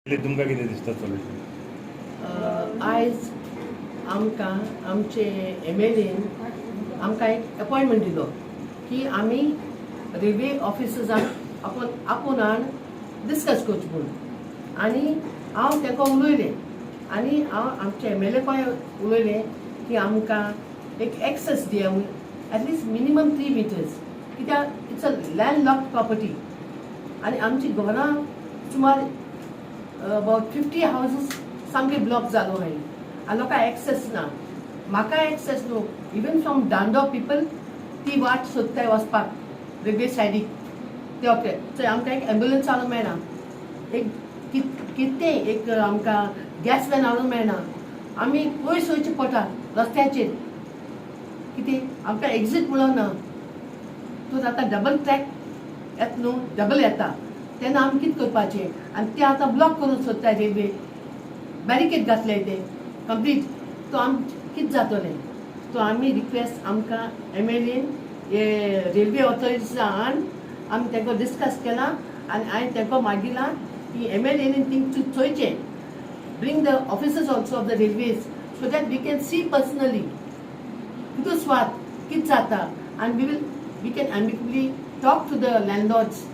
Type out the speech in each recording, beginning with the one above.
तुमकां कितें दिसता सोल्युशन? आयज आमकां आमचे MLAन आमकां एक अपॉयंटमेंट दिलो की आमी रेल्वे ऑफिसर्सांक आपोवनान डिस्कस करचें म्हणून आनी हांव ताका उलयलें आनी हांव आमचे MLA कोय उलयलें की आमकां एक एक्सेस दिया एटलिस्ट मिनिमम 3 meters कित्याक it's a land locked property आनी आमची घरां सुमार about 50 houses सामके ब्लॉक जालो हाय आनी लोकांक एक्सेस ना म्हाका एक्सेस नो इवन फ्रॉम दांडो पीपल ती वाट सोदताय वचपाक रेल्वे सायडीक ते ओके थंय आमकां एक एम्बुलन्स हाडूंक मेळना एक कितें एक आमकां गॅस वॅन हाडूंक मेळना आमी पयस वयचें पडटा रस्त्याचेर कितें आमकां एक्झीट म्हणून ना तूं आतां डबल ट्रॅक येता न्हू डबल येता तेन्ना आमी कितें करपाचें आनी ते आतां ब्लॉक करून सोदता रेल्वे बॅरिकेड घातले ते कंप्लीट तो आम कितें जातलें तो आमी रिक्वेस्ट आमकां MLAन हे रेल्वे ऑथॉरिटीजान आमी तांकां डिस्कस केला आनी हांवें तांकां मागिलां की MLAन थिंग चोयचें bring the officers also of the railways so that we can see personally कितू स्वात कितें जाता आनी we can amicably talk to the landlords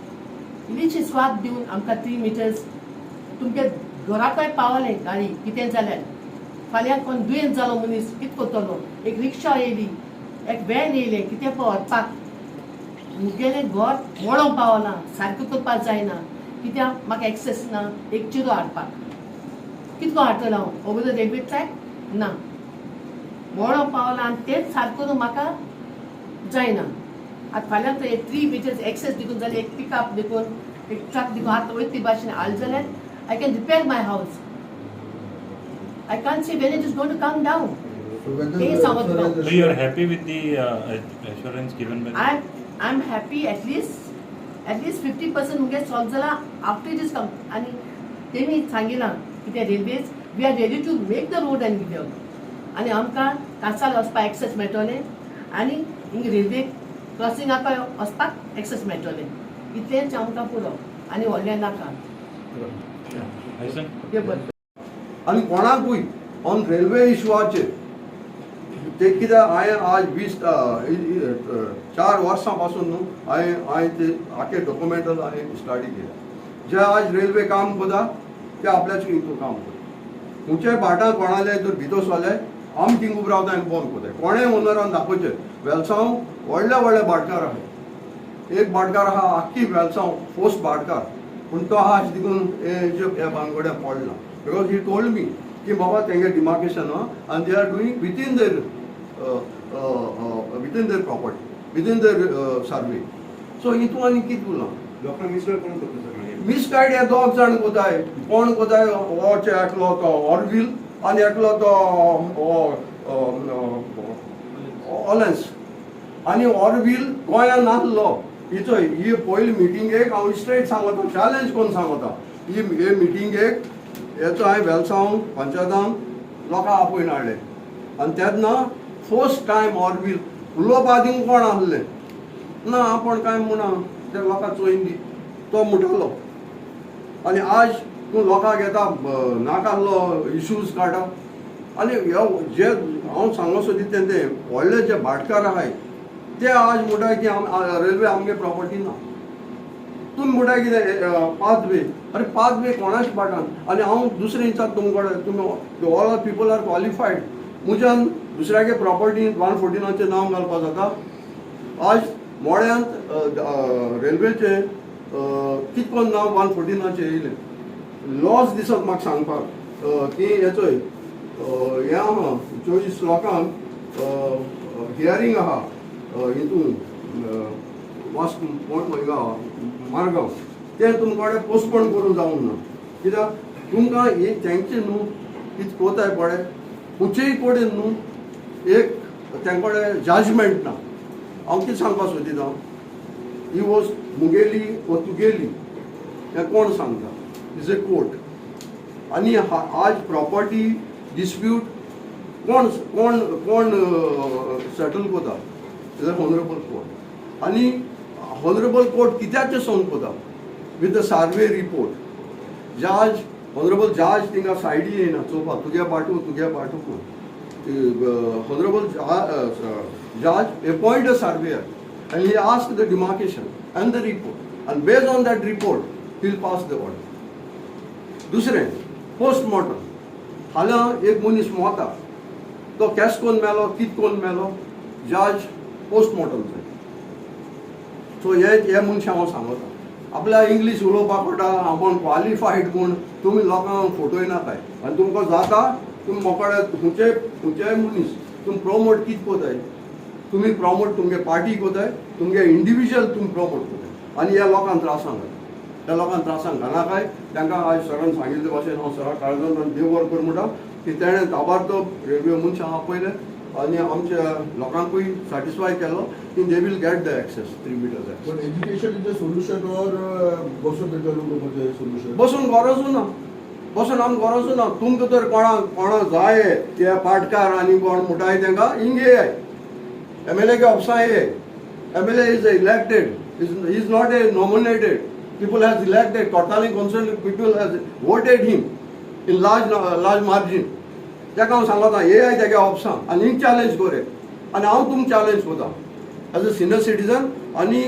इल्लीशी स्वाद दिवन आमकां 3 meters तुमच्या घराकय पावलें गाडी कितें जाल्यार फाल्यां कोण दुयेंत जालो मनीस कितें करतलो एक रिक्षा येयली एक वॅन येयलें कितें व्हरपाक मुगेलें घर मोडोंक पावलां सारकें करपाक जायना कित्याक म्हाका एक्सेस ना एक चिरो हाडपाक कितको हाडटलो हांव ओवर द रेल्वे ट्रॅक ना मोडोंक पावलां आनी तेंच सारकें करून म्हाका जायना आतां फाल्यां तो 3 meters एक्सेस देखून जाल्यार एक पिकअप देखून एक ट्रक देखून आतां वयत ते भाशेन हाड जाल्यार I can repair my house I can't see when it is going to come down ते सांगतलो So you are happy with the assurance given by I am happy at least 50% मुगे सॉल्व जाला आफ्टर इट इज कम आनी तेमी सांगिलां की ते railways we are ready to make the road and give आनी आमकां कासाल वचपाक एक्सेस मेळटलें आनी हिंग रेल्वे क्रॉसिंगाक वचपाक एक्सेस मेळटलें इतलेंच आमकां पुरो आनी व्हडलें नाका आनी कोणाकूय ऑन रेल्वे इशुआचेर ते कित्याक हांवें आज 4 वर्सां पासून न्हू हांवें ते आखे डॉक्युमेंटल हांवें स्टडी केल्या जे आज रेल्वे काम करता ते आपल्याच हितून काम करता खंयच्याय भाटां कोणाले जर भितर सोले आमी थिंग उबो रावता आनी बंद कोताय कोणेय ओनरान दाखोवचें वेलसांव व्हडले भाटकार आहाय एक भाटकार आहा आख्खी वेलसांव पोस्ट भाटकार पूण तो आहा अशें देखून हे भानगड्या पडला बिकॉज ही टोल्ड मी की बाबा तेंगे डिमार्केशन आनी they are doing within there property within there survey so हितून आनी कितें उरलां लोकांक मिसगायड कोण करता सर मिसगायड हे दोग जाण कोताय कोण कोताय होचे एकलो तो ऑरवील आनी एकलो तो ऑलेन्स आनी ऑरवील गोंयांत नासलो हिचो ही पयली मिटिंगेक हांव स्ट्रेट सांगता चॅलेंज कोन्न सांगता ही मिटिंगेक हेचो हांवें वेलसांव पंचायतान लोकांक आपयन हाडले आनी तेन्ना फर्स्ट टायम ऑरवील उलोवपा दिवंक कोण आसलें ना आपण काय म्हणा ते लोकांक चोयन दी तो म्हणटालो आनी आज तूं लोकांक येता नाकाल्लो इश्यूज काडटा आनी जे हांव सांगो सोदिता ते व्हडले जे भाटकार आहाय ते आज म्हणटा की रेल्वे आमगे प्रॉपर्टी ना तुमी म्हणटा कितें पाथवे अरे पाथवे कोणाच भाटान आनी हांव दुसरे हिंसाक तुमकडे तुमी all of people are qualified म्हज्यान दुसऱ्यागे प्रॉपर्टी 114 नांव घालपाक जाता आज मोड्यांत रेल्वेचे कितें करून नांव 114 येयलें लॉस दिसत म्हाका सांगपाक की हेचो हे आहा 24 लोकांक हियरींग आहा हितून मारगांव ते तुमकडे पोस्टपोन करूंक जावंक ना कित्याक तुमकां हे तेंचे न्हू कितें कोताय पडे खंयचेय कडेन न्हू एक तेंकडे जजमेंट ना हांव कितें सांगपाक सोदिता ही वॉज मुगेली वो तुगेली हें कोण सांगता इज ए कोर्ट आनी आज प्रॉपर्टी डिस्प्यूट कोण कोण कोण सेटल कोता इज अ हॉनरेबल कोर्ट आनी हॉनरेबल कोर्ट कित्याचें सोंग कोता with the survey report. Judge honourable जज थिंगा सायडी येयना चोवपा तुगे पाठू म्हणून honorable judge appoint a surveyor and he asked the demarcation and the report and based on that report he will pass the order. दुसरें postmortem हाल्या एक मनीस मोता तो केस कोन मेलो कित कोन मेलो जज पोस्टमॉर्टम जाय सो हे मनशां हांव सांगता आपल्या इंग्लीश उलोवपाक कळटा आपण क्वालिफायड म्हूण तुमी लोकांक फोटोय नाकाय आनी तुमकां जाता तुमी मोकळे खंयचेय मनीस तुमी प्रमोट कित कोताय तुमी प्रमोट तुमगे पार्टी कोताय तुमगे इंडिविज्युअल तुमी प्रमोट कोताय आनी ह्या लोकांक त्रासांक घाल त्या लोकांक त्रासांक घालनाकाय तांकां आज सरान सांगिल्ले भाशेन हांव सरा काळजान आनी देव बरो कर म्हणटा की तेणें ताबडतोब रेल्वे मनशांक आपयले आनी आमच्या लोकांकूय सॅटिस्फाय केलो की they will get the access 3 meters. But education is the solution or बसून म्हणजे solution? बसून गरजू ना बसून आमकां गरजू ना तुमकां तर कोणा जाय ते पाटकार आनी कोण मुठाय तांकां हिंगे MLA के ऑफिसां ये MLA is elected is not a nominated people has elected totally concerned people has voted him in large margin ताका हांव सांगता हे आय तेगे ऑफिसां आनी हिंग चॅलेंज कोरे आनी हांव तुमकां चॅलेंज कोता एज अ सिनियर सिटीजन आनी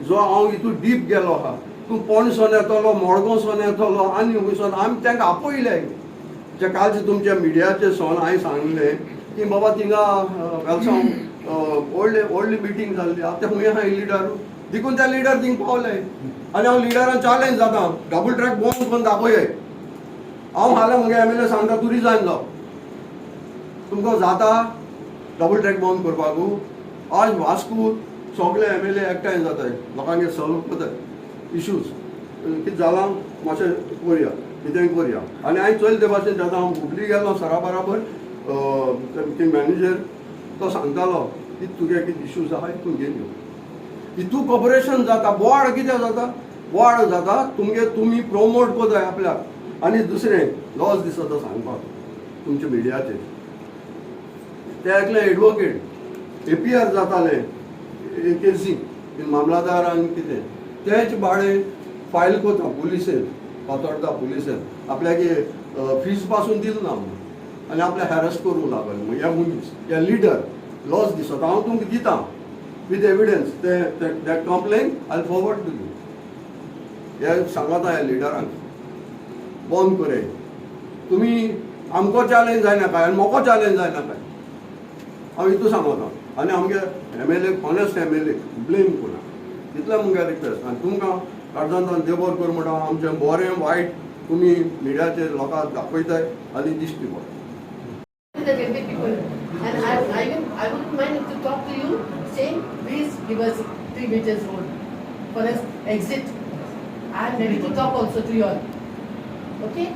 जो हांव हितून डीप गेलो आहा तूं पणसोन येतलो मडगांवसून येतलो आनी खंयसून आमी तांकां आपयले जे कालचे तुमच्या मिडियाचे सोन हांवें सांगलें की बाबा थिंगा वेलसांव व्हडली मिटींग जाल्ली आतां खंय आहा लिडर देखून त्या लिडर थिंग पावले आनी हांव लिडरान चॅलेंज जाता डबल ट्रॅक बंद करून दाखय हांव हाल्या म्हगे MLA सांगता तूं रिजायन जाव तुमकां जाता डबल ट्रॅक बंद करपाकू आज वास्को सगळे MLA एकठांय जाताय लोकांगे सॉल्व करताय इश्यूज कितें जालां मातशें करया कितेंय करया आनी हांवें चलते ते भाशेन जाता हांव हुबली गेलो सरा बराबर ती मॅनेजर तो सांगतालो की तुगे कितें इश्यूज आहाय तूं घेवन यो हितू कॉपरेशन जाता बोवाड कितें जाता बोवाड जाता तुमी प्रमोट कोताय आपल्याक आनी दुसरें लॉस दिसता सांगपाक तुमच्या मिडियाचेर ते एकले एडवोकेट APR जाताले केसी मामलादार आनी कितें तेच भाडे फायल कोता पुलिसेन पातोडता पुलिसेन आपल्याक फीज पासून दिल ना म्हणून आनी आपल्या हॅरस करूंक लागले ह्या मनीस ह्या लिडर लॉस दिसता हांव तुमकां दितां with evidence that complaint I'll forward to you. हे सांगता ह्या लिडरांक बंद करे तुमी आमको चॅलेंज जायना काय आनी म्हाका चॅलेंज जायना काय हांव हितू सांगता आनी आमगे MLA ऑनेस्ट MLA ब्लेम कोना इतलें मुगे रिक्वेस्ट आनी तुमकां काळजांतल्यान देव बरो कर म्हणटा आमचें बरें वायट तुमी मिडियाचेर लोकांक दाखयताय आनी दिश्टी पडटा. The railway people, and I wouldn't mind to talk to you, saying please give us 3 meters road for us exit. I am ready to talk also to you all. Okay?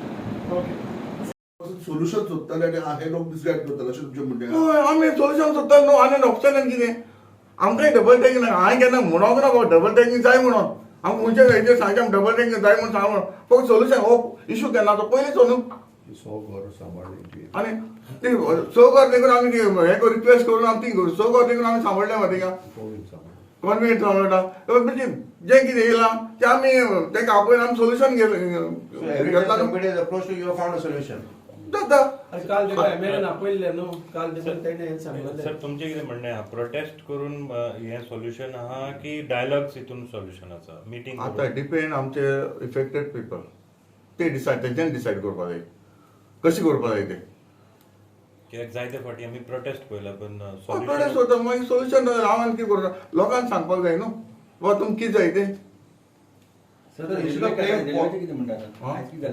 Solution सोदताले आनी हे लोक decide करताले अशें तुमचें म्हणणें हय आमी सोल्युशन सोदताले न्हू आनी ऑप्शनान कितें आमकांय डबल टॅकिंग ना हांवें केन्ना म्हणोंक ना डबल टॅकिंग जाय म्हणून हांव खंयच्या हेजेर सांगता डबल टॅकिंग जाय म्हणून सांग म्हणून फक्त सोल्युशन हो इशू केन्ना तो पयलीं सोलून आनी ती सोगर देखून आमी हे रिक्वेस्ट करून आमी ती सोगर देखून आमी सांबाळले मरे थिंगा कॉन्व्हेंट सांबाळटा म्हणजे जें कितें येयलां तें आमी तेका आपयन आमी सोल्युशन जाता काल MLA आपयल्ले न्हू काल तेणें सांगलें सर तुमचें कितें म्हणणें आहा प्रोटेस्ट करून हें सोल्युशन आहा की डायलॉग्स हितून सोल्युशन आसा मिटींग आतां डिपेंड आमचे इफेक्टेड पीपल ते डिसायड तेंच्यान डिसायड करपा जाय कशें करपा जाय तें कित्याक जायते फावटी आमी प्रोटेस्ट पयला पण प्रोटेस्ट करता मागीर सोल्युशन हांव आनी कितें करता लोकांक सांगपाक जाय न्हू बाबा तुमकां कितें जाय तें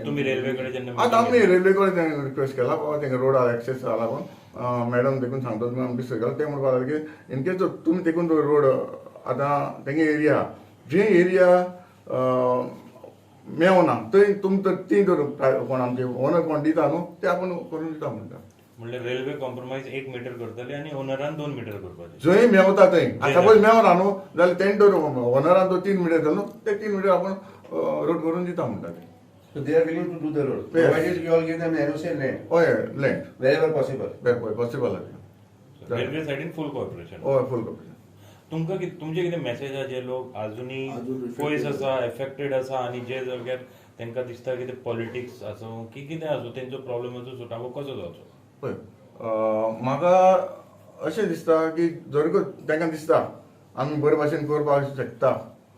तुम्ही रेल्वे कडे जेन्ना आतां आमी रेल्वे कडेन रिक्वेस्ट केला बाबा तेंका रोडार एक्सेस जाला पण मॅडम देखून सांगता तुमी आमकां डिस्कस केला ते म्हणपा लागले की इन केस तुमी देखून तो रोड आतां तेंगे एरिया जे एरिया मेवना थंय तुमकां ती तर कोण आमचे ओनर कोण दिता न्हू ते आपूण करून दिता म्हणटा म्हणल्यार रेल्वे कॉम्प्रोमायज 1 मीटर करतले आनी ओनरान 2 मीटर करपाचे जंय मेवता थंय सपोज मेवना न्हू जाल्यार तेणी तर ओनरान तो 3 मीटर जालो ते 3 मीटर आपूण रोड करून दिता म्हणटा ते. So they are willing to do the road, provided you all give them NOC and land, हय land wherever possible. Possible railway सायडीन फूल कॉर्पोरेशन हय फूल कॉपरेशन तुमचे कितें मॅसेज आहा जे लोक अजुनी पयस आसा एफेक्टेड आसा आनी जे जाग्यार तांकां दिसता की ते पॉलिटिक्स आसूं की कितें आसूं तेंचो प्रॉब्लमाचो सुटावो कसो जावचो. पळय म्हाका अशें दिसता की जर तांकां दिसता आमी बरे भाशेन करपाक शकता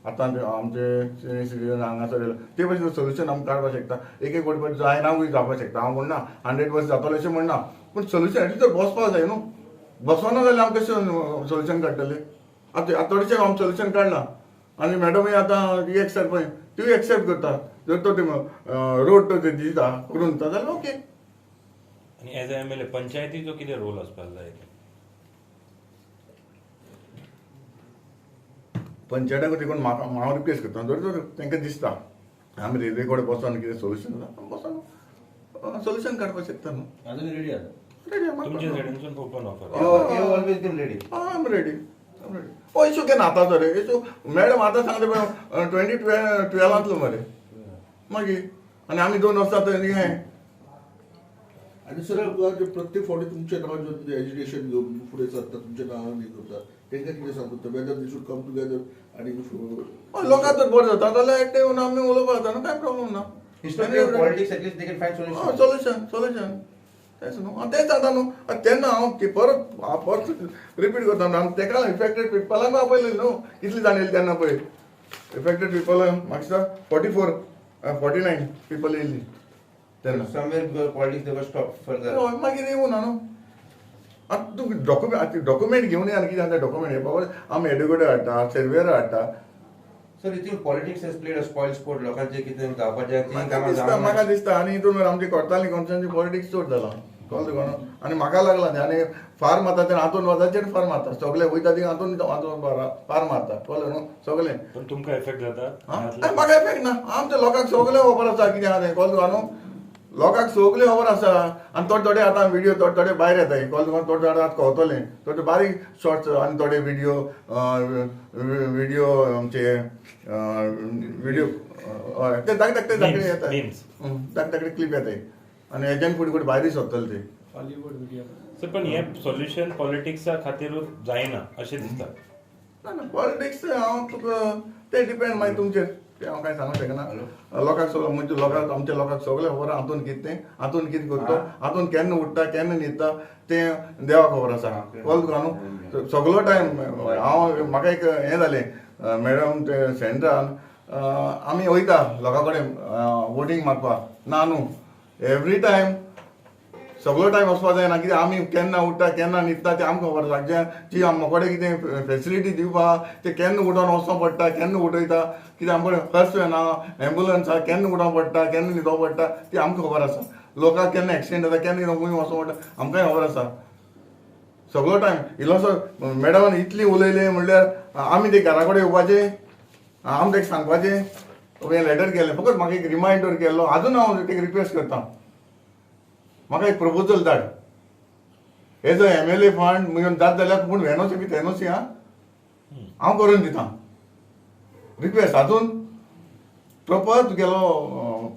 आतां आमचे सिनियर सिटीजन हांगासर येयला ते भाशेन सोल्युशन आमी काडपाक शकता. एक फावटी पण जायनावूय जावपाक शकता. हांव म्हणना 100% जातलें अशें म्हणना पूण सोल्युशन एटलीस्ट तर बसपाक जाय न्हू. बसना जाल्यार आमी कशें सोल्युशन काडटले. आतां थोडेशें आमी सोल्युशन काडलां आनी मॅडमूय आतां ती एक्सेप्ट पळय ती एक्सेप्ट करता. जर तो रोड तो दिता करून दिता जाल्यार ओके. आनी एज अ MLA पंचायतीचो कितें रोल आसपाक जाय. पंचायताक देखून म्हाका हांव रिक्वेस्ट करता जर तांकां दिसता आमी रेल्वे कडेन बसोन कितें सोल्युशन बसोन सोल्युशन काडपाक शकता न्हू. अजून रेडी आहात? तुमचे सायडीनसून open offer. You always been ready. I am ready. हो इशू केन्ना आतांचो रे इशू मॅडम आतां सांगता पळय 2012 मरे मागीर आनी आमी 2 वर्सां थंय हें. आणि सर प्रत्येक फावटी तुमच्या नावाचें एज्युकेशन घेवन फुडें सरता तुमच्या नांवान हे करता तांकां कितें सांगता whether they should come together आनी लोकांक जर बरें जाता जाल्यार एकटे येवन आमी उलोवपाक जाता न्हू कांय प्रॉब्लम ना. Historical politics at least they can find solution solution तेच न्हू तेच जाता न्हू. तेन्ना हांव परत रिपीट करता न्हू तेका इफेक्टेड पिपलांक आपयलें न्हू कितलीं जाण येयलीं तेन्ना पळय इफेक्टेड पिपल म्हाका दिसता 49 पिपल येयलीं तेन्ना. समवेयर पॉलिटिक्स दे वर स्टॉप फर्दर. मागीर येवं ना न्हू. आतां तूं डॉक्युमेंट घेवन येया कितें जाता डॉक्युमेंट हे बाबा आमी एड्युकेटर हाडटा सर्वेयर हाडटा. सर हितून politics hedge played a spoil sport लोकांचे कितें जावपाचें ती कामां म्हाका दिसता आनी हितून आमची कोर्टाली कॉन्स्टिट्युएन्सी पॉलिटिक्स चड जाला कळ्ळें तुका न्हू. आनी म्हाका लागला तें आनी फार मारता तें हातून वचाचेर फार मारता सगळे वयता ती हातून फार मारता कळ्ळें न्हू सगळें. पण तुमकां इफेक्ट जाता. म्हाका इफेक्ट ना आमच्या लोकांक सगळें खबर आसा कितें आहा तें कळ्ळें तुका न्हू. लोकांक सगळें खबर आसा आनी थोडे आतां व्हिडिओ थोडे भायर येताय कळ्ळें तुका थोडे आतां कळतलें थोडे बारीक शॉर्ट्स आनी थोडे व्हिडिओ आमचे व्हिडिओ हय ते धाकटे येताय धाकटे क्लिप येताय आनी हेज्यान फुडें फुडें भायरूय सोदतले ते. Hollywood video. सर पण हे सोल्युशन पॉलिटिक्सा खातीरूच जायना अशें दिसता. ना पॉलिटिक्स हांव तुका ते डिपेंड मागीर तुमचेर ते हांव कांय सांगूंक शकना. लोकांक सगळं म्हणजे लोकांक आमच्या लोकांक सगळें खबर आहा हातून कितें तें हातून कितें करता हातून केन्ना उठता केन्ना न्हिदता तें देवाक खबर आसा कळ्ळें तुका न्हू. सगळो टायम हांव म्हाका एक हें जालें मॅडम ते सेंटरान आमी वयता लोकां कडेन वोटींग मारपाक ना न्हू एवरी टायम सगळो टायम वचपाक जायना कित्याक आमी केन्ना उठता केन्ना न्हिदता तें आमकां खबर आसा जें जी आमचे कडेन कितें फेसिलिटी दिवपाक ते केन्ना उठोन वचों पडटा केन्ना उठयता कित्याक आमचे कडेन फर्स्ट वेना एम्बुलन्स आहा केन्ना उठोवं पडटा केन्ना न्हिदोवं पडटा ती आमकां खबर आसा. लोकांक केन्ना एक्सिडेंट जाता केन्ना खंय वचों पडटा आमकांय खबर आसा. सगळो टायम इल्लोसो मॅडमान इतली उलयलें म्हणल्यार आमी ते घरा कडेन येवपाचें आमी ताका सांगपाचें हें लेटर केलें फकत म्हाका एक रिमांयडर केल्लो आजून हांव ताका रिक्वेस्ट करतां म्हाका एक प्रपोजल धाड एज अ MLA फंड म्हणून जात जाल्यार पूण एनओसी विथ एनओसी हांव करून दितां रिक्वेस्ट आजून प्रॉपर तुगेलो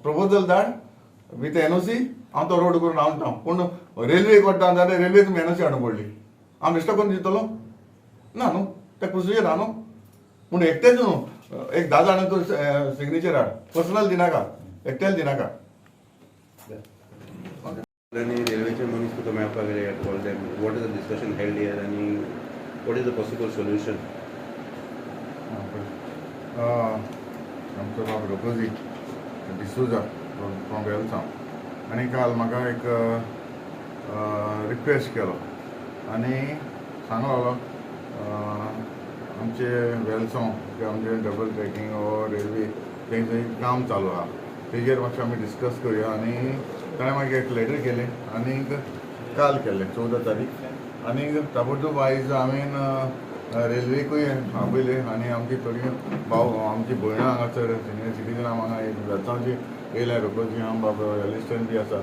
प्रपोजल धाड विथ एनओसी हांव तो रोड करून हाडटा. पूण रेल्वे करता जाल्यार रेल्वे तुमी एनओसी हाडूंक पडली हांव बेश्टो करून दितलो ना न्हू ते प्रोसिजर आहा न्हू. पूण एकटेच न्हू एक 10 जाणांचो सिग्नेचर हाड पर्सनल दिनाका एकट्याला दिनाका. आणि रेल्वेचे मनीस तुका मेळपाक गेले call them what is the discussion held here आनी what is the possible solution. आमचो बाब रघुजी डिसूजा फ्रॉम वेलसांव आनी काल म्हाका एक रिक्वेस्ट केलो आनी सांगलो लागलो आमचे वेलसांव आमचे डबल ट्रॅकिंग ओ रेल्वे तेंचें काम चालू आहा तेजेर मातशें आमी डिस्कस करया आनी ताणें मागीर एक लेटर केलें आनीक काल केलें 14 तारीख आनीक ताबडतोब आयज हांवें रेल्वेकूय आपयलें आनी आमची थोडी भाव आमची भयणां हांगासर सिनियर सिटीजनां हांगा एक वेलसांवची येयल्या रोखोजी आम बाबा एलिस्टन बी आसा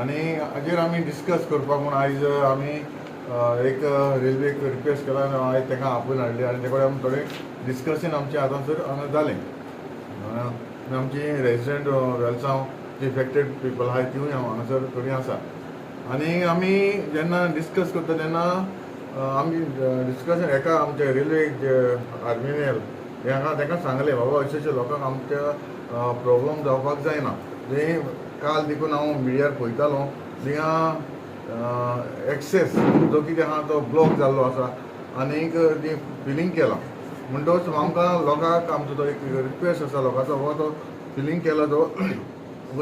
आनी हाजेर आमी डिस्कस करपाक म्हूण आयज आमी एक रेल्वेक रिक्वेस्ट केला आनी आयज ताका आपोवन हाडली आनी ते कडेन थोडें डिस्कशन आमचें आतांसर हांगा जालें. आमची रेजिडेंट वेलसांव जी इफेक्टेड पिपल आहाय तिवूय हांगासर थोडीं आसा आनी आमी जेन्ना डिस्कस करता तेन्ना आमी डिस्कशन एका आमच्या रेल्वे आर्मिनियल हांगा तांकां सांगलें बाबा अशें लोकांक आमच्या प्रॉब्लम जावपाक जायना थंय काल देखून हांव मिडियार पळयतालो थिंगा एक्सेस जो कितें आहा तो ब्लॉक जाल्लो आसा आनीक ती फिलिंग केला म्हणटच आमकां लोकांक आमचो तो एक रिक्वेस्ट आसा लोकांचो हो तो फिलिंग केला तो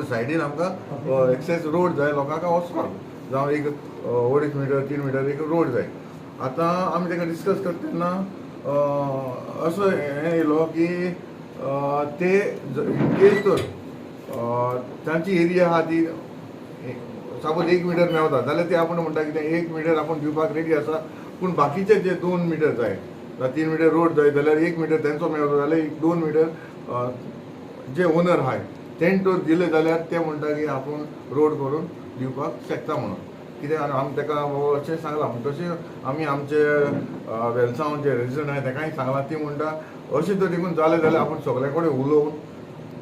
सायडीन आमकां एक्सेस रोड जाय लोकांक वचपाक जावं एक 2.5 मिटर 3 मिटर एक रोड जाय आतां आमी ताका डिस्कस करता तेन्ना असो हें येयलो की ते इनकेस तर तांची एरिया आहा ती सपोज 1 मिटर मेवता जाल्यार ते आपण म्हणटा कितें 1 मिटर आपण दिवपाक रेडी आसा पूण बाकीचे जे 2 मिटर जाय 3 मिटर रोड जाय जाल्यार 1 मिटर तेंचो मेवता जाल्यार 2 मिटर जे ओनर आहाय तेंणी तर दिले जाल्यार ते म्हणटा की आपूण रोड करून दिवपाक शकता म्हणून कितें आमी ताका अशें सांगलां तशें आमी आमचे वेलसांव जे रेजिडंट आहाय ताकाय सांगलां ती म्हणटा अशें जर देखून जालें जाल्यार आपूण सगळे कडेन उलोवन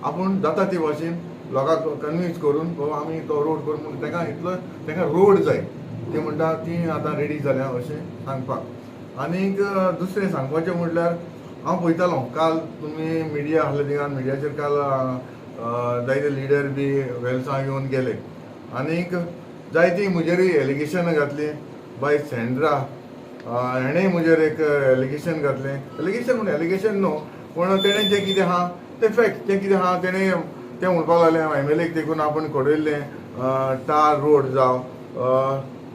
आपूण जाता ती भाशेन लोकांक कन्विन्स करून बाबा आमी तो रोड करून म्हणून ताका इतलो ताका रोड जाय ती म्हणटा ती आतां रेडी जाल्या अशें सांगपाक आनीक दुसरें सांगपाचें म्हणल्यार हांव पळयतालो काल तुमी मिडिया आहले थिंगा मिडियाचेर काल जायते लिडर बी वेलसांव येवन गेले आनीक जायतीं म्हजेरूय एलिगेशन घातली बाय सँड्रा हेणेंय म्हजेर एक एलिगेशन घातलें एलिगेशन म्हणून एलिगेशन न्हू पूण तेणें जें कितें आहा तें फॅक्ट जें कितें आहा तेणें तें म्हणपाक लागलें MLAक देखून आपूण घडयल्लें टार रोड जावं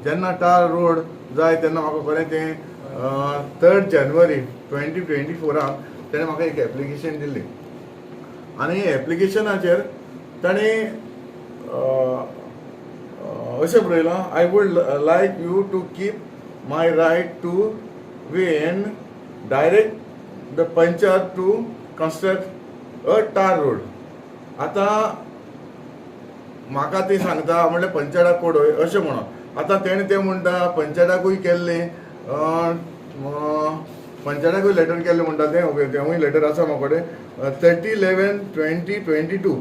जेन्ना टार रोड जाय तेन्ना म्हाका खरें तें 3 जानेवारी 2024 तेणें म्हाका एक एप्लिकेशन दिल्ली आनी एप्लिकेशनाचेर ताणें अशें बरयलां I would like you to keep my right to way and direct the panchayat to construct a tar road आतां म्हाका ती सांगता म्हणल्यार पंचायताक कोडय अशें म्हणोन आतां तेणें तें म्हणटा पंचायताकूय केल्लें पंचायताकूय लेटर केल्लें म्हणटा तेंवूय लेटर आसा म्हाका कडेन 30/11/2022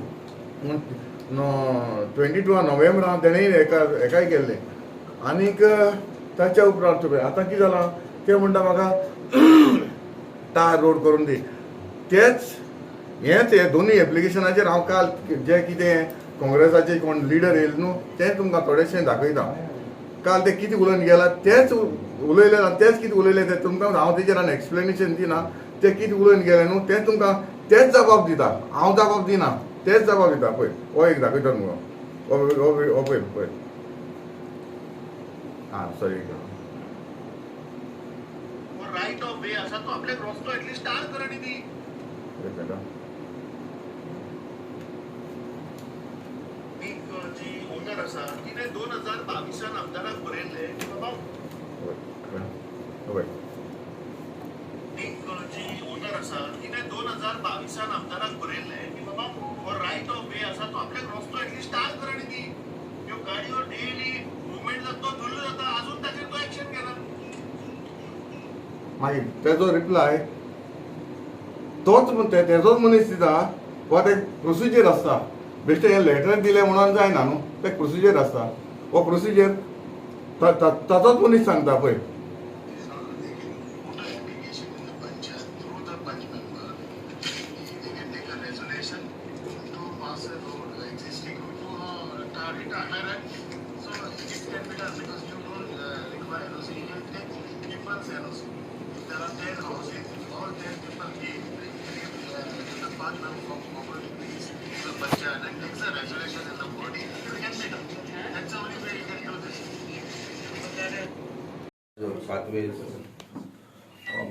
22 नोव्हेंबरांत तेणेंय हेकाय केल्लें आनीक ताच्या उपरांत आतां कितें जालां तें म्हणटा म्हाका टार रोड करून दी हेच हे दोनूय एप्लिकेशनाचेर हांव काल जे कितें काँग्रेसाचे कोण लिडर येयले न्हू तें तुमकां थोडेशें दाखयता काल ते कितें उलोवन गेला तेच उलयले ना तेच कितें उलयले ते तुमकां हांव तेजेर आनी एक्सप्लेनेशन दिना ते कितें उलोवन गेले न्हू तें तुमकां तेच जबाब दिता हांव जबाब दिना तेच जबाब दिता पळय हो एक दाखयता मुगो पळय हां सॉरी राईट ऑफ वे असा तो आपल्याक रस्तो एटलीस्ट स्टार्ट कर आणि ती जी ओनर आसा तिने 2022 आमदाराक बरयल्ले की बाबा एक जी ओनर आसा तिने 2022 आमदाराक बरयल्ले की बाबा हो राईट ऑफ वे आसा तो आपल्याक रस्तो एटलीस्ट स्टार्ट कर आणि ती ह्यो गाडयो डेली मुवमेंट जाता धुल्लो जाता अजून ताचेर तो एक्शन केला मागीर तेजो रिप्लाय तोच तेजोच मनीस दिता हो ते प्रोसिजर आसता बेश्टे हे लेटर दिलें म्हणून जायना न्हू ते प्रोसिजर आसता हो प्रोसिजर ताचोच मनीस सांगता पळय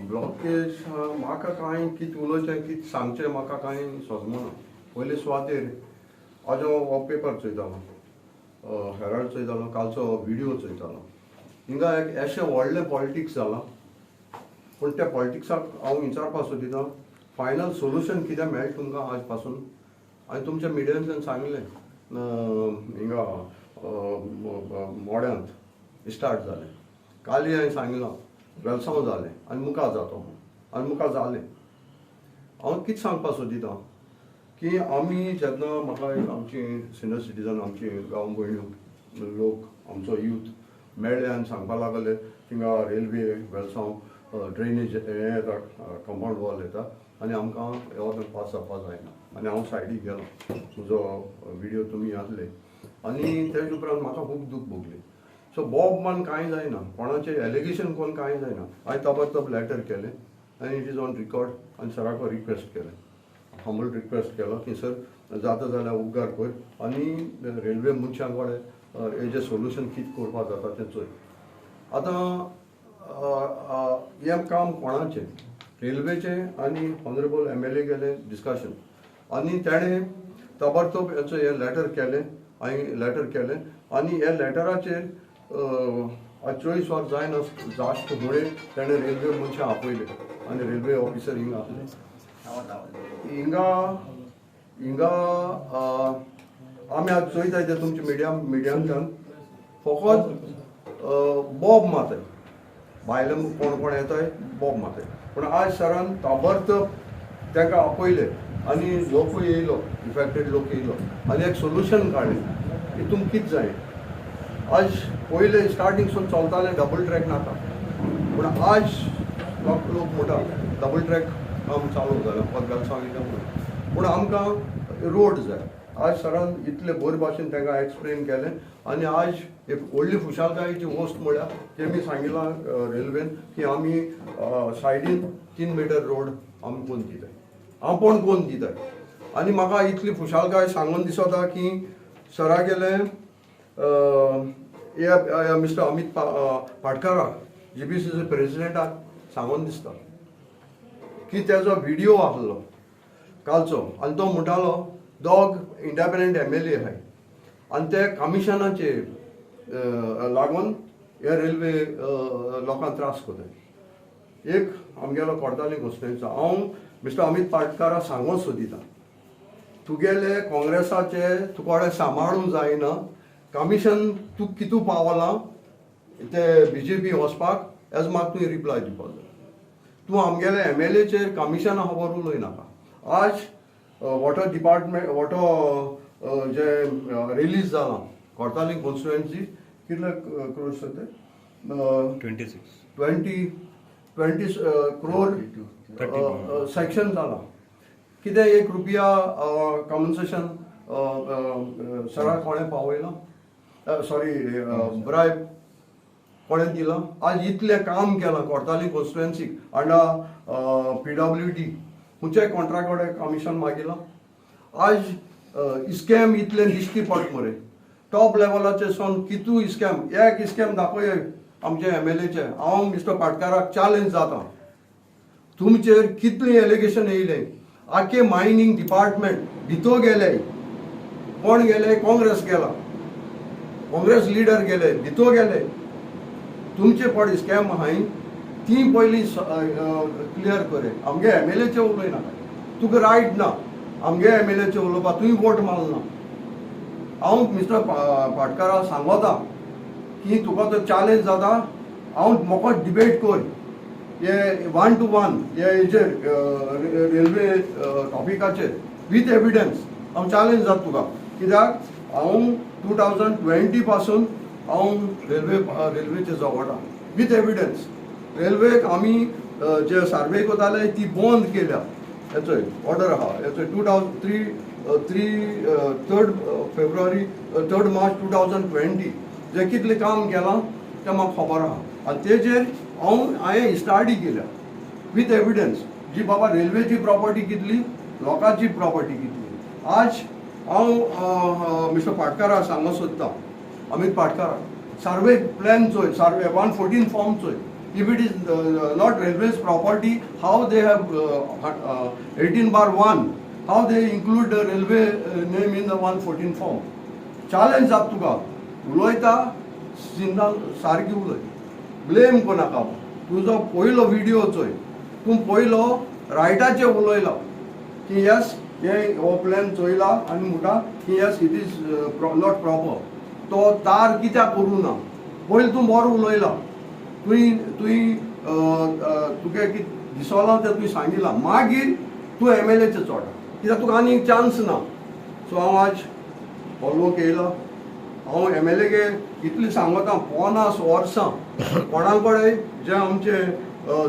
ब्लॉकेज म्हाका कांय कितें उलोवचें कितें सांगचें म्हाका कांय सोजमना पयले सुवातेर हाजो हो पेपर चोयतालो हेराल्ड चोयतालो कालचो व्हिडियो चोयतालो हिंगा एक अशें व्हडलें पॉलिटिक्स जालां पूण त्या पॉलिटिक्साक हांव विचारपाक सोदितां फायनल सोल्युशन कितें मेळटा तुमकां आज पासून हांवें तुमच्या मिडियांतल्यान सांगलें हिंगा मोड्यांत स्टार्ट जालें काली हांवें सांगलां वेलसांव जालें आनी मुखार जातो आनी मुखार जालें हांव कितें सांगपाक सोदितां की आमी जेन्ना म्हाका आमची सिनियर सिटीजन आमची गांव भयण्यो लोक आमचो यूथ मेळ्ळे आनी सांगपाक लागले थिंगा रेल्वे वेलसांव ड्रेनेज हें येता कंपाउंड वॉल येता आनी आमकां हे वचून पास जावपाक जायना आनी हांव सायडीक गेलो म्हजो व्हिडिओ तुमी आसले आनी तेजे उपरांत म्हाका खूब दूख भोगलें. सो बॉब मान कांय जायना, कोणाचें एलिगेशन कोण कांय जायना. हांवें ताबडतोब लेटर केलें आनी इट इज ऑन रिकॉर्ड आनी सराको रिक्वेस्ट केलें, हंबल रिक्वेस्ट केलो की सर जाता जाल्यार उपकार कर आनी रेल्वे मनशां कडेन हेजें सोल्युशन कितें करपा जाता तें चोय. आतां हें काम कोणाचें? रेल्वेचें आनी ऑनरेबल MLA गेलें डिस्कशन आनी ताणें ताबडतोब हेचो हें लेटर केलें, हांवें लेटर केलें आनी ह्या लेटराचेर 24 वर जायना जास्त मुळे ताणें रेल्वे मनशां आपयले आनी रेल्वे ऑफिसर हिंगा आसले. हिंगा आमी आज चोयताय ते तुमच्या मिडियांतल्यान फकत बॉब माताय, भायले कोण कोण येताय बॉब माताय. पूण आज सरान ताबडतोब तांकां आपयले आनी लोकूय येयलो, इफेक्टेड लोक येयलो आनी एक सोल्युशन काडलें. हितून कितें जाय, आज पयले स्टार्टींगसून चलतालें डबल ट्रॅक नाका, पूण आज लोक म्हणटा डबल ट्रॅक काम चालू जालें, पद सांगिल्लें म्हणून. पूण आमकां रोड जाय. आज सरान इतले बरे भाशेन तांकां एक्सप्लेन केलें आनी आज एक व्हडली खुशालकायेची गोश्ट म्हळ्यार तेमी सांगिलां रेल्वेन की आमी सायडीन 3 मीटर रोड आमी कोन्न दिताय, आपण कोन्न दिताय. आनी म्हाका इतली खुशालकाय सांगून दिसता की सरा गेलें मिस्टर अमित पाटकाराक GBCचे प्रेसिडेंटाक सांगून दिसता की तेजो व्हिडिओ आसलो कालचो आनी तो म्हणटालो दोग इंडिपेंडंट MLA आहाय आनी ते कमिशनाचे लागून हे रेल्वे लोकांक त्रास करताय. एक आमगेलो कोर्ताली कॉन्स्टिट्युएन्सीचो हांव मिस्टर अमित पाटकाराक सांगूंक सोदितां, तुगेले काँग्रेसाचे तुकोडे सांबाळूंक जायना, कमिशन तूं कितू पावलां ते BJP वचपाक हेज म्हाका तुवें रिप्लाय दिवपाक जाय. तूं आमगेले MLAचेर कमिशना खबर उलोय नाका. आज वॉटर डिपार्टमेंट वॉटर जे रिलीज जालां कोर्ताली कॉन्स्टिट्युएन्सी कितले क्रोर्स ते 20 crore सेक्शन जाला. कितें 1 रुपया कॉम्पन्सेशन सरा कोणें पावयलां, सॉरी ब्रायब कोणें दिलां. आज इतलें काम केलां कोर्ताली कॉन्स्टिट्युएन्सीक अंडर PWD खंयच्याय कॉन्ट्रॅक्टोडे कमिशन मागिलां. आज इस्कॅम इतलें दिश्टी पडटा मरे टॉप लेवलाचेर सोन कितू इस्कॅम, एक इस्कॅम दाखय आमचे MLAचे. हांव मिस्टर पाटकाराक चॅलेंज जाता, तुमचेर कितलीं एलिगेशन येयले. आखे मायनिंग डिपार्टमेंट भितो गेले, कोण गेले, काँग्रेस गेला, काँग्रेस लिडर गेले, भितो गेले. तुमचे पड स्कॅम आहाय ती पयलीं क्लियर करे. आमगे MLAचे उलय नाका, तुका रायट ना आमगे MLAचे उलोवपा, तुवें वोट मारना. हांव मिस्टर पाटकाराक सांगता की तुका तो चॅलेंज जाता, हांव म्हाका डिबेट कर हे 1 to 1 हेचेर रेल्वे टॉपिकाचेर विथ एविडन्स. हांव चॅलेंज जाता तुका, कित्याक हांव 2020 पासून हांव रेल्वेचे जवळटा विथ एविडन्स. रेल्वेक आमी जे सर्वे करताले ती बंद केल्या, हेचो ऑर्डर आहा, हेचो 3rd March 2020 जे कितलें काम केलां तें म्हाका खबर आहा आनी तेजेर हांवें स्टडी केल्या विथ एविडन्स जी बाबा रेल्वेची प्रॉपर्टी कितली, लोकांची प्रॉपर्टी कितली. आज हांव मिस्टर पाटकाराक सांगूंक सोदतां, अमित पाटकाराक सर्वे प्लॅन चोय, सर्वे 114 फॉर्म चोय. If it is not railways property, how they have 18/1, how they include the railway name in the 114 form. Challenge जाता तुका, उलयता सिंधाल सारकी उलय, ब्लेम कोनाका. तुजो पयलो व्हिडिओ चोय, तूं पयलो रायटाचे उलयला की यस हे हो प्लॅन चोयला आनी म्हणटा की yes it is not proper. तो तार कित्याक करूं ना, पयलीं तूं बरो उलयला, तुवें तुगे कितें दिसोलां तें तुवें सांगिलां, मागीर तूं MLAचे चोडा, कित्याक तुका आनी चान्स ना. सो हांव आज हो लोक येयला, हांव MLAके इतलें सांगता 50 वर्सां कोणा कडेन जे आमचे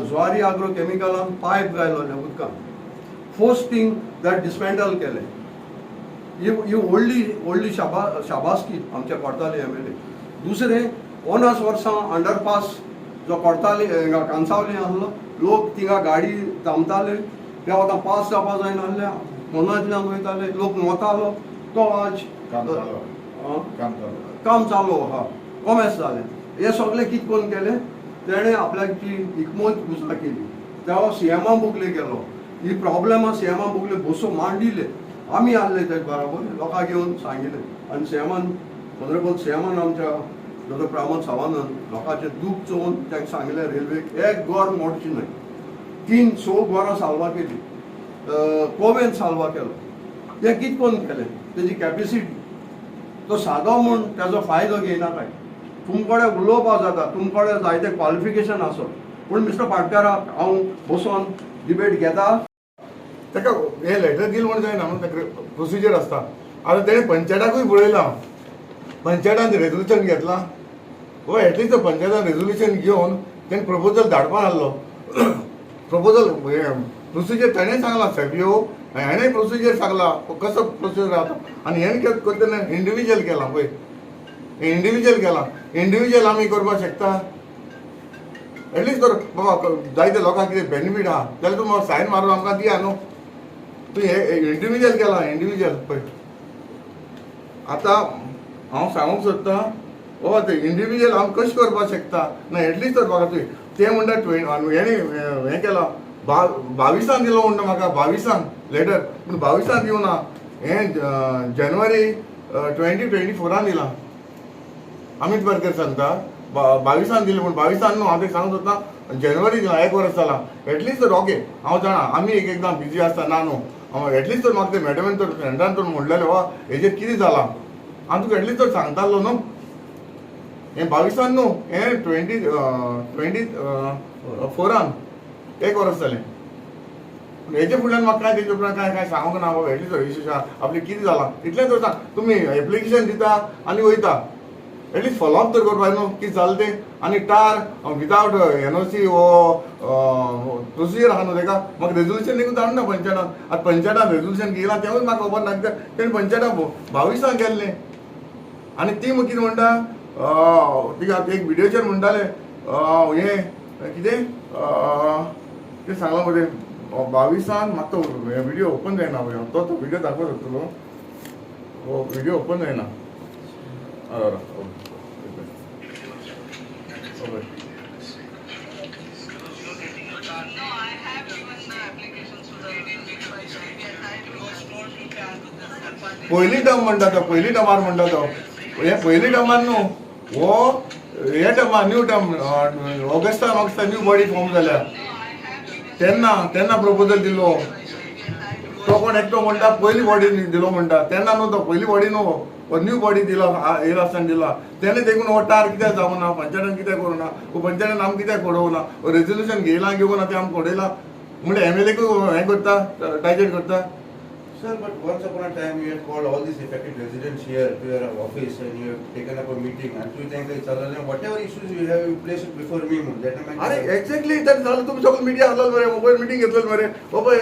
ज्वारी आग्रो केमिकलान पायप घायलोले उदकान फर्स्ट थिंग दॅट डिस्मेंटल केलें ही व्हडली शाबासकी आमच्या कोर्ताले MLA. दुसरें 50 वर्सां अंडरपास जो कोर्ताले हिंगा कांसावले आसलो लोक थिंगा गाडी थांबताले ते आतां पास जावपा जायनासले फोनांतल्यान वयताले लोक वतालो तो आज काम चालू हा कॉमेर्स जालें. हे सगळें कितें करून केलें तेणें आपल्याची हिकमत उजा केली. तेव्हा सीएमा बुकले गेलो ही प्रॉब्लेम सीएमा बुकले बसो मांडिले आमी आसले तेजे बरोबर लोकांक घेवन सांगिल्लें आनी सीएमान ऑनरेबल सीएमान आमच्या डॉक्टर प्रमोद सावंतान लोकांचें दूख चोवन तांकां सांगलें रेल्वेक एक गोर मोडची न्हय. 3-6 गोरां साल्वा केली कोवेन साल्वा केलो. हें कितें करून केलें तेजी कॅपेसिटी तो सादो म्हूण तेजो फायदो घेयना काय. तुमकडे उलोवपाक जाता तुमकडे जायते क्वॉलिफिकेशन आसत पूण मिस्टर पाटकाराक हांव बसोन डिबेट घेता. ताका हे लेटर दिल म्हण जायना म्हणून प्रोसिजर आसता. आतां तेणें पंचायताकूय बरयलां पंचायतान रेजोल्युशन घेतलां वो एटलिस्ट पंचायतान रेजोल्युशन घेवन तेणें प्रपोजल धाडपा आहलो. प्रपोजल प्रोसिजर ताणें सांगला सेबिओ हेणें प्रोसिजर सांगला कसो प्रोसिजर आसा आनी हेणें करतना इंडिविज्युअल केलां पळय इंडिविज्युअल केलां. इंडिविज्युअल आमी करपाक शकता एटलिस्ट तर बाबा जायते लोकांक कितें बेनिफीट आहा जाल्यार तूं सायन मारून आमकां दिया न्हू. तूं हे इंडिविज्युअल केलां इंडिविज्युअल पळय. आतां हांव सांगूंक सोदतां बाबा ते इंडिविज्युअल हांव कशें करपाक शकता ना एटलिस्ट तर म्हाका तुवें ते म्हणटा हेणें हें केलां 22 दिलो म्हणटा म्हाका 22 लेटर पूण 22 दिवना हें जानेवारी 2024 दिलां. अमित बरकर सांगता 22 दिलें पूण 22 न्हू हांव तें सांगूंक सोदतां जानेवारी दिलां 1 वर्स जालां. एटलिस्ट तर ओके हांव जाणा आमी एकदां बिजी आसता ना न्हू एटलिस्ट तर म्हाका ते मॅडमीन तर फ्रेंडान तर म्हणलेलें वा हेजेर कितें जालां हांव तुका एटलिस्ट तर सांगतालो न्हू. हें 22 न्हू हें 2024 1 वर्स जालें. हेजे फुडल्यान म्हाका काय तेजे उपरांत काय सांगूंक ना बाबा एटलिस्ट इश्यूज आपलें कितें जालां इतलें तर सांग. तुमी एप्लिकेशन दिता आनी वयता एटलिस्ट फॉलोअप तर करपाक न्हू कितें जालें तें आनी टार विदावट NOC वो प्रोसिजर आहा न्हू तेका म्हाका रेजोल्युशन लेगीत धाडना पंचायतान. आतां पंचायतान रेजोल्युशन घेयलां तेवूय म्हाका खबर ना कित्याक तेणें पंचायतान 22 गेल्लें आनी ती कितें म्हणटा तिका एक व्हिडिओचेर म्हणटाले हें कितें तें सांगलां मरे 22 म्हाका तो व्हिडिओ ओपन जायना पळय तो व्हिडिओ दाखोवंक सोदतलो हो व्हिडिओ ओपन जायना. पयली टर्म म्हणटा तो पयली टर्मार म्हणटा तो हे पयली टर्मान न्हू हो हे टर्मार न्यू टर्म ऑगस्टान न्यू बॉडी फॉर्म जाल्या तेन्ना प्रपोजल दिलो तो कोण एकटो म्हणटा पयली बॉडी दिलो म्हणटा तेन्ना न्हू तो पयली बॉडी न्हू न्यू बॉडी दिलो येयलो आसतना दिला तेन्ना देखून हो टार कित्याक जावना पंचायतान कित्याक करूना पंचायतान आमकां कित्याक पडोवना रेजोल्युशन घेयलां घेवन ते आमकां पडयलां म्हणजे MLAकूय हें करता टार्गेट करता. Sir, but once upon a time you had called all these affected residents here to your office and you have taken up a meeting and you think whatever issues you have you place it before me. अरे exactly तर झालं तुम्ही सगळं media आसलो मरे mobile meeting घेतलं मरे बाबा हे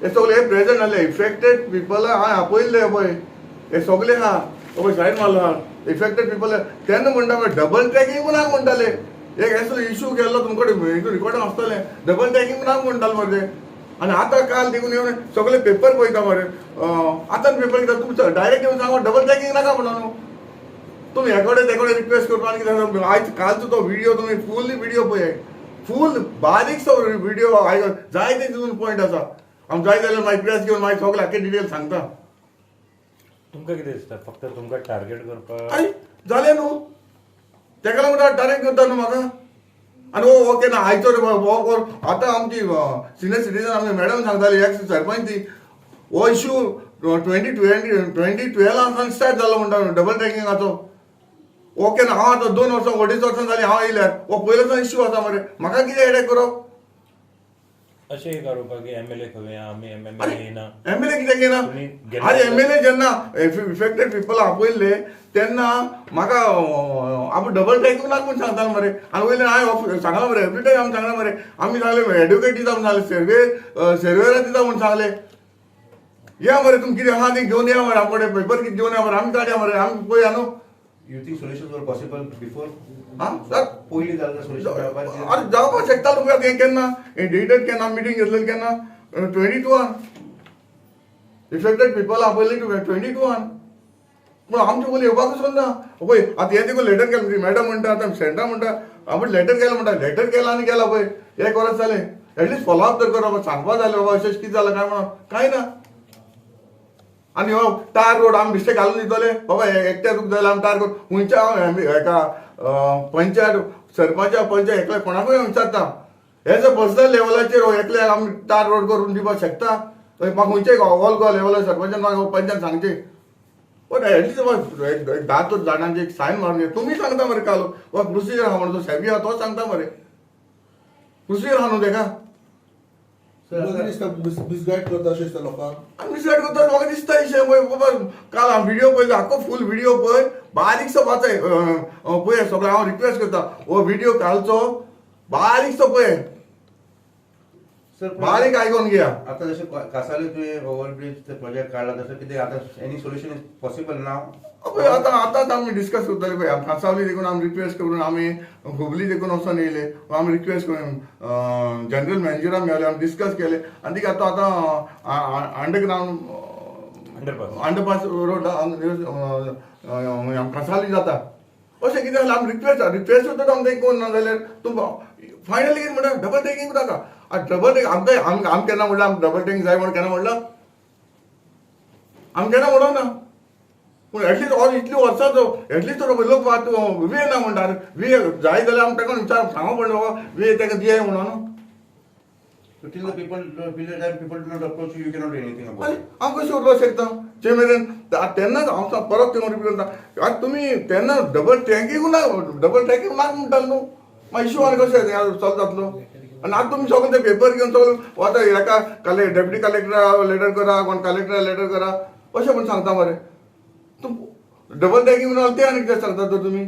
सगळे हे प्रेझेंट जाले इफेक्टेड पीपल हांवें आपयल्ले पळय हे सगळे आहा बाबा सायन मारलो आहा इफेक्टेड पीपल तेन्ना म्हणटा मरे डबल ट्रॅकिंग म्हणाक म्हणटाले एक असलो इशू केल्लो तुमकडे रिकॉर्डिंग आसतलें डबल ट्रॅकिंग म्हणाक म्हणटाले मरे. आनी आतां काल देखून येवन सगळे पेपर पळयता मरे आतां पेपर घेता तुमी डायरेक्ट येवन सांगो डबल ट्रॅकिंग नाका म्हणून तुमी हेकडे तेकडे रिक्वेस्ट करपाक कितें आयज कालचो तो व्हिडिओ तुमी फुल्ली व्हिडिओ पळय फूल बारीकसो व्हिडिओ आयकत जाय ते तितून पॉयंट आसा हांव जाय जाल्यार मागीर प्रेस घेवन मागीर सगळे आख्खे डिटेल सांगता. तुमकां कितें दिसता फक्त तुमकां टार्गेट करपाक आनी जालें न्हू तेका लागून टार्गेट करता न्हू म्हाका आनी ओके ना आयचो रे आतां आमची सिनियर सिटीजन आमची मॅडम सांगताली एक्स सरपंच ती हो इशू 2012 स्टार्ट जालो म्हणटा डबल ट्रॅकिंगाचो. ओके ना हांव आतां 2 वर्सां 2.5 वर्सां जालीं हांव येयल्यार हो पयलोचो इशू आसा मरे म्हाका कितें हेडेक करप अशें करूपा की MLA खंय आमी MMA येना एमएलए कित्याक घेना तुम्ही गेले आज जाल्यार- एमएलए जेन्ना इफेक्टेड पीपल आपयले तेन्ना म्हाका आमी डबल टॅक्स नाका म्हूण सांगताले मरे आनी वयल्यान हांवें सांगला मरे एवरी टायम आमी सांगला मरे आमी सांगले एड्युकेट दिता म्हूण सांगले सर्वेरा दिता म्हूण सांगले या मरे तुमी कितें आहा तें घेवन या मरे आमकडे पेपर कितें घेवन या मरे आमी काडया मरे आमी पळया न्हू You think solutions were possible before? हा सर पयलीं जाल्लो solution मेळपाक अरे जावपाक शकता तुमकां हें केन्ना डेटेड केन्ना मिटींग घेतलेली केन्ना 22 इफेक्टेड पीपल आपयले 22 पूण आमचे पयलीं येवपाकूच ना पळय आतां हे देखून लेटर केलें मॅडम म्हणटा आतां सेंटा म्हणटा आमी लेटर केलें म्हणटा लेटर केला आनी गेला पळय एक वर्स जालें एटलिस्ट फॉलोअप तर करप सांगपा जालें बाबा अशें कितें जालें काय म्हणून कांय ना आनी हो टायर रोड आमी बिश्टे घालून दितले बाबा एकट्या तुका जाल्यार आमी टायर रोड खुंयच्या हेका पंचायत सरपंच पंचायत एकल्या कोणाकूय विचारता एज अ पर्सनल लेवलाचेर एकल्याक आमी टायर रोड करून दिवपाक शकता म्हाका खंयचेय ऑल गोवा लेवलार सरपंचान म्हाका पंचायत सांगचे पण एटलिस्ट एक 10 जाणांची सायन मारून तुमी सांगता मरे काल वा प्रोसिजर आहा म्हणून तो सेबी आहा तो सांगता मरे प्रोसिजर आहा न्हू तेका तुमकां दिसता मिसगायड करता अशें दिसता लोकांक आमी डिसायड करता म्हाका दिसता अशें पळय बाबा काल हांव व्हिडिओ पळयलो आख्खो फूल व्हिडिओ पळय बारीकसो वाचय पळय सगळें हांव रिक्वेस्ट करता हो व्हिडिओ कालचो बारीकसो पळय सर बारीक आयकून घेया आता जसं कासाले तुवें ओव्हरब्रिज प्रोजेक्ट काढला तसं कितें आता एनी सोल्युशन इज पॉसिबल नाव पळय आतांच आमी डिस्कस करतले पळय कांसावली देखून आमी रिक्वेस्ट करून आमी हुबली देखून वचून येयले आमी रिक्वेस्ट करून जनरल मॅनेजराक मेळ्ळे आमी डिस्कस केले आनी ती आतां अंडरग्रावंड अंडरपास रोड कांसावली जाता अशें कितें जाल्यार आमी रिक्वेस्ट करता आमकां कोण ना जाल्यार तुमकां फायनली कितें म्हणटा डबल टेकींग नाका डबल टेक आमकां केन्ना म्हणलें आमकां डबल टेकींग जाय म्हणून केन्ना म्हणलं आमी केन्ना म्हणूं ना पूण एटलिस्ट ऑल इतली वर्सां एटलिस्ट लोक वे ना म्हणटा वे जाय जाल्यार आमी ताका विचार सांगो पडलें बाबा वे ताका दियाय म्हणून till the people do not approach you, you cannot do anything about आनी it. हांव कशें उरपाक शकता जे मेरेन तेन्नाच हांव परत थिंगा रिपीट करता आतां तुमी तेन्ना डबल टँकींग ना म्हणटाले न्हू मागीर इशू आनी कशें सॉल्व जातलो आनी आतां तुमी सगळे ते पेपर घेवन सगळे वता हेका डेप्युटी कलेक्टरा लेटर करा कोण कलेक्टरा लेटर करा अशें म्हूण सांगता मरे डबल टँकींग म्हणून ते आनी कितें सांगता तर तुमी